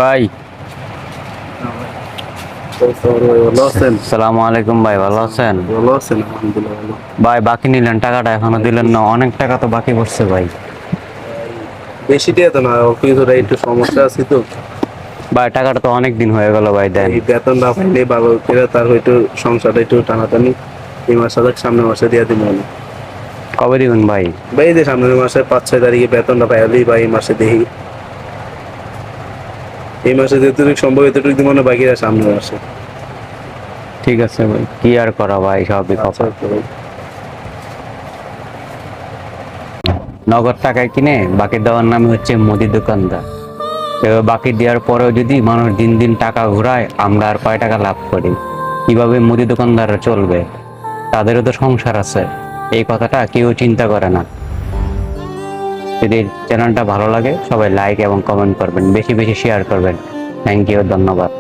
ভাই ভালো আছেন? সালামু আলাইকুম ভাই, ভালো আছেন? ভালো আছেন? আলহামদুলিল্লাহ ভালো। ভাই বাকি নিলেন টাকাটা, এখনো দিলেন না, অনেক টাকা তো বাকি পড়ছে ভাই। বেশি দিয়ে তো না, অফিসে একটু সমস্যা আছে তো। ভাই টাকাটা তো অনেক দিন হয়ে গেল ভাই, দেন। এই বেতন না পাইলে ভালো করে তার হয়তো সংসারটা একটু টানাটানি এই মাসে হোক, সামনের মাসে দিয়ে দিব আমি। কবে দিবেন ভাই? ভাই যে সামনের মাসে 5-6 তারিখে বেতনটা পাইলেই ভাই এই মাসে দেখি, এই মাসে যতটুকু সম্ভব এতটুকু দিব না, বাকিরা সামনের মাসে। ঠিক আছে ভাই, কি আর করা ভাই, সবই আচ্ছা কপাল। তো ভাই। নগদ টাকায় কিনে বাকি দেওয়ার নামে হচ্ছে মুদি দোকানদার। এবার বাকি দেওয়ার পরেও যদি মানুষ দিন দিন টাকা ঘুরায়, আমরা আর কয় টাকা লাভ করি? কিভাবে মুদি দোকানদাররা চলবে? তাদেরও তো সংসার আছে। এই কথাটা কেউ চিন্তা করে না। যদি চ্যানেলটা ভালো লাগে সবাই লাইক এবং কমেন্ট করবেন, বেশি বেশি শেয়ার করবেন। থ্যাংক ইউ, ধন্যবাদ।